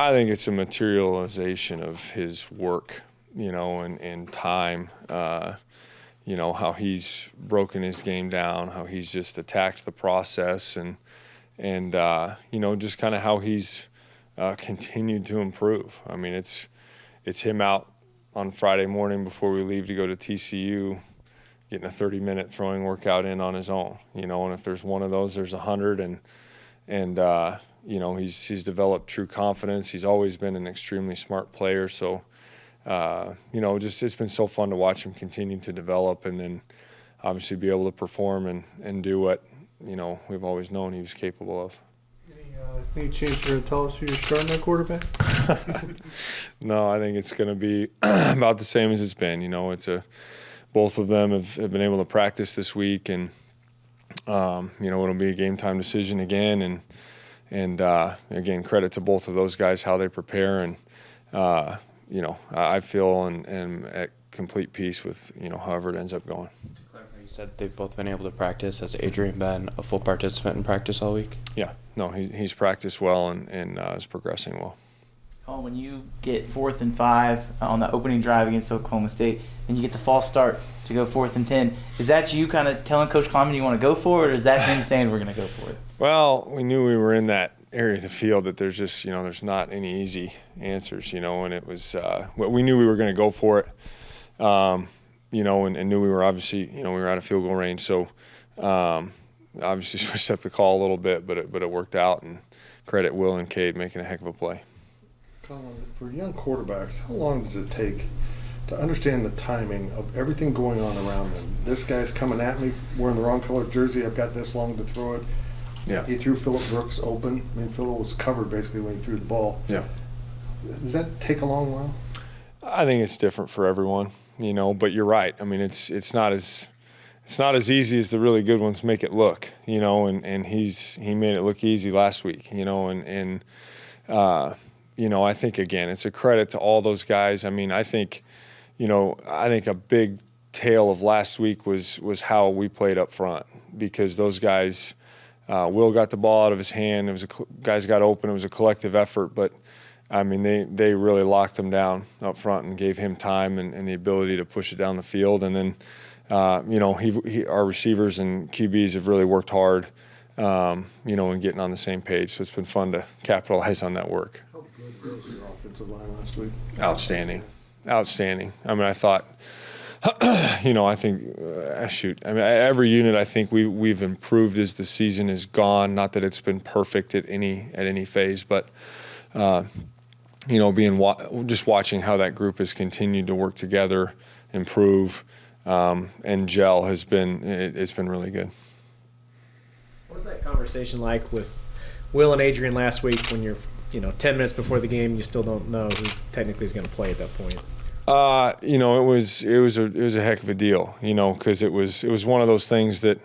I think it's a materialization of his work, and time. How he's broken his game down, how he's just attacked the process, and just kind of how he's continued to improve. I mean, it's him out on Friday morning before we leave to go to TCU, getting a 30-minute throwing workout in on his own, and if there's one of those, there's 100, and he's developed true confidence. He's always been an extremely smart player, so it's been so fun to watch him continue to develop, and then obviously be able to perform and do what we've always known he was capable of. Any chance you're going to tell us who you're starting at quarterback? No, I think it's going to be about the same as it's been. Both of them have been able to practice this week, and it'll be a game time decision again, and again, credit to both of those guys how they prepare, and I feel and am at complete peace with however it ends up going. You said they've both been able to practice. Has Adrian been a full participant in practice all week? Yeah, no, he's practiced well and is progressing well. Collin, when you get 4th and 5 on the opening drive against Oklahoma State, and you get the false start to go 4th and 10, is that you kind of telling Coach Kleiman you want to go for it, or is that him saying we're going to go for it? Well, we knew we were in that area of the field that there's just, there's not any easy answers, and it was, we knew we were going to go for it, and knew we were obviously, we were out of field goal range. So, obviously switched up the call a little bit, but it worked out, and credit Will and Cade making a heck of a play. Collin, for young quarterbacks, how long does it take to understand the timing of everything going on around them? This guy's coming at me wearing the wrong color jersey. I've got this long to throw it. Yeah. He threw Phillip Brooks open. I mean, Phillip was covered basically when he threw the ball. Yeah. Does that take a long while? I think it's different for everyone, but you're right. I mean, it's not as easy as the really good ones make it look, and he made it look easy last week, I think, again, it's a credit to all those guys. I mean, I think a big tale of last week was how we played up front, because those guys, Will got the ball out of his hand. Guys got open. It was a collective effort, but I mean, they really locked him down up front and gave him time and the ability to push it down the field. And then, our receivers and QBs have really worked hard, in getting on the same page. So it's been fun to capitalize on that work. How good was your offensive line last week? Outstanding. I mean, I thought, I think, every unit I think we've improved as the season has gone. Not that it's been perfect at any phase, but just watching how that group has continued to work together, improve, and gel it's been really good. What was that conversation like with Will and Adrian last week when you're 10 minutes before the game, you still don't know who technically is going to play at that point? It was a heck of a deal, because it was one of those things that,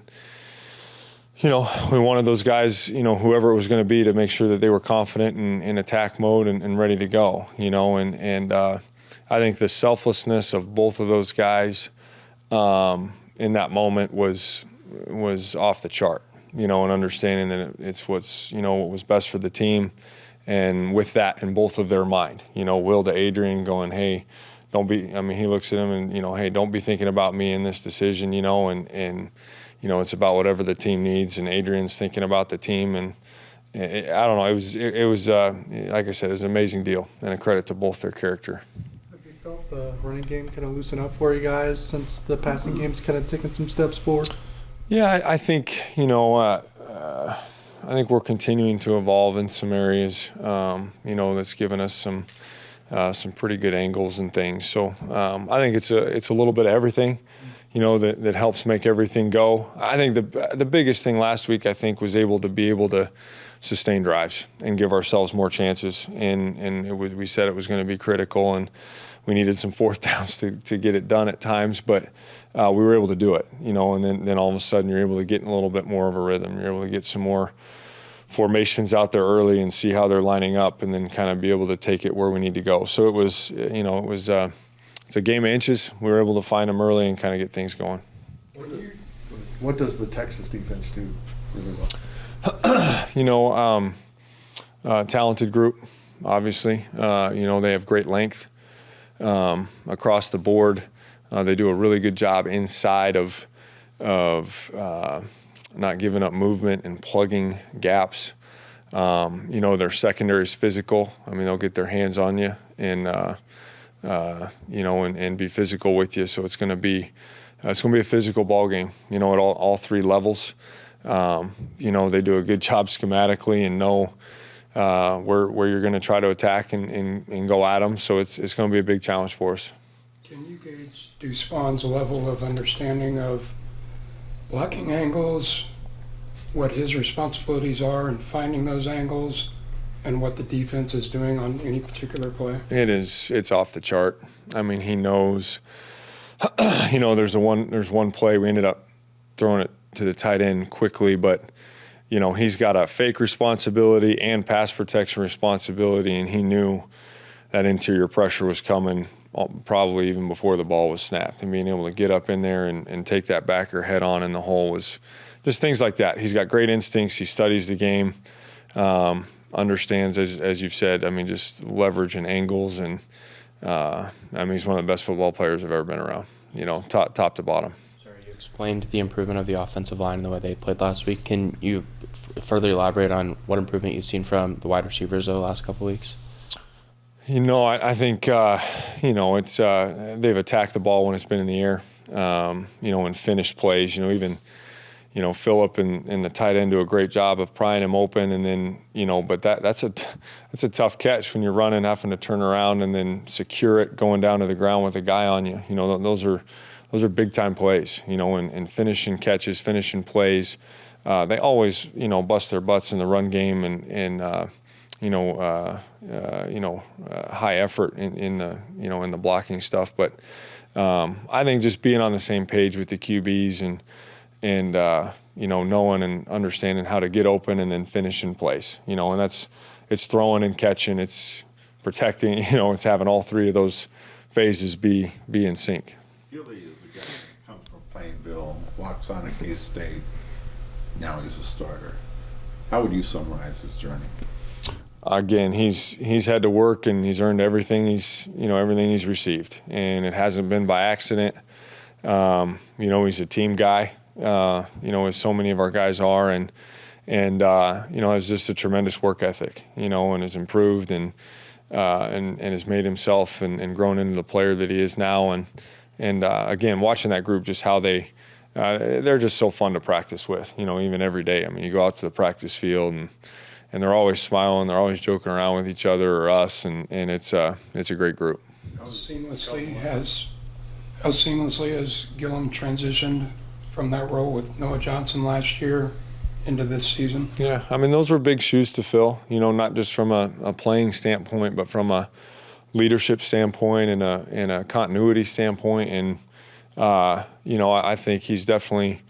we wanted those guys, whoever it was going to be, to make sure that they were confident in attack mode and ready to go, and I think the selflessness of both of those guys in that moment was off the chart, and understanding that it's what was best for the team. And with that in both of their mind, Will to Adrian going, hey, he looks at him and, hey, don't be thinking about me in this decision, and it's about whatever the team needs. And Adrian's thinking about the team. And I don't know, it was like I said, it was an amazing deal and a credit to both their character. Have you felt the running game kind of loosen up for you guys since the passing game's kind of taken some steps forward? Yeah, I think, I think we're continuing to evolve in some areas, that's given us some pretty good angles and things. So I think it's a little bit of everything, that helps make everything go. I think the biggest thing last week, I think, was able to sustain drives and give ourselves more chances. And we said it was going to be critical, and we needed some fourth downs to get it done at times, but we were able to do it, and then all of a sudden you're able to get in a little bit more of a rhythm. You're able to get some more formations out there early and see how they're lining up, and then kind of be able to take it where we need to go. So it was, it's a game of inches. We were able to find them early and kind of get things going. What does the Texas defense do really well? Talented group, obviously. They have great length across the board. They do a really good job inside of not giving up movement and plugging gaps. Their secondary is physical. I mean, they'll get their hands on you and and be physical with you. So it's going to be a physical ball game. At all three levels. They do a good job schematically and know where you're going to try to attack and go at them. So it's going to be a big challenge for us. Can you gauge Duspon's level of understanding of blocking angles, what his responsibilities are in finding those angles, and what the defense is doing on any particular play? It's off the chart. I mean, he knows. There's one play we ended up throwing it to the tight end quickly, but he's got a fake responsibility and pass protection responsibility, and he knew that interior pressure was coming probably even before the ball was snapped, and being able to get up in there and take that backer head on in the hole was just things like that. He's got great instincts. He studies the game, understands, as you've said, I mean, just leverage and angles, and he's one of the best football players I've ever been around, top to bottom. Sorry, you explained the improvement of the offensive line and the way they played last week. Can you further elaborate on what improvement you've seen from the wide receivers over the last couple of weeks? I think, it's they've attacked the ball when it's been in the air, and finished plays, even, Phillip and the tight end do a great job of prying him open, and then, but that's a tough catch when you're running, having to turn around and then secure it, going down to the ground with a guy on you. Those are big time plays, and finishing catches, finishing plays. They always, bust their butts in the run game and high effort in the blocking stuff. But I think just being on the same page with the QBs and knowing and understanding how to get open and then finish in place, and it's throwing and catching, it's protecting, it's having all three of those phases be in sync. Gilly is a guy that comes from Plainville, walks on at K-State, now he's a starter. How would you summarize his journey? Again, he's had to work and he's earned everything he's received, and it hasn't been by accident. He's a team guy, as so many of our guys are, and has just a tremendous work ethic, and has improved and has made himself and grown into the player that he is now. And again, watching that group, just how they're just so fun to practice with, even every day. I mean, you go out to the practice field and they're always smiling, they're always joking around with each other or us, and it's a great group. How seamlessly has Gillum transitioned from that role with Noah Johnson last year into this season? Yeah, I mean, those were big shoes to fill, not just from a playing standpoint, but from a leadership standpoint and a continuity standpoint. And, I think he's definitely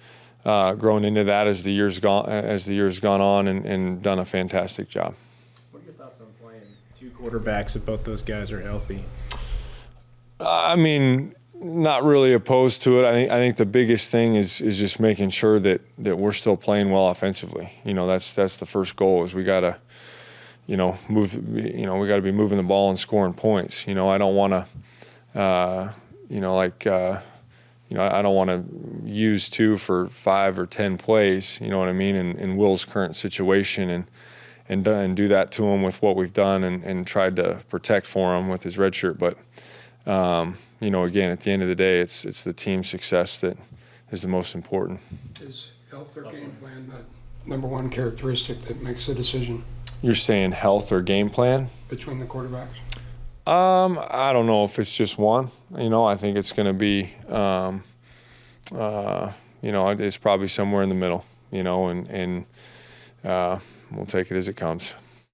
grown into that as the years gone on and done a fantastic job. What are your thoughts on playing two quarterbacks if both those guys are healthy? I mean, not really opposed to it. I think the biggest thing is just making sure that we're still playing well offensively. That's the first goal. Is we gotta, move. We gotta be moving the ball and scoring points. I don't want to, I don't want to use 2 for 5 or 10 plays. You know what I mean? In Will's current situation, and do that to him with what we've done and tried to protect for him with his red shirt. But again, at the end of the day, it's the team success that is the most important. Is health or game plan the number one characteristic that makes a decision? You're saying health or game plan? Between the quarterbacks? I don't know if it's just one. I think it's going to be, it's probably somewhere in the middle, and we'll take it as it comes.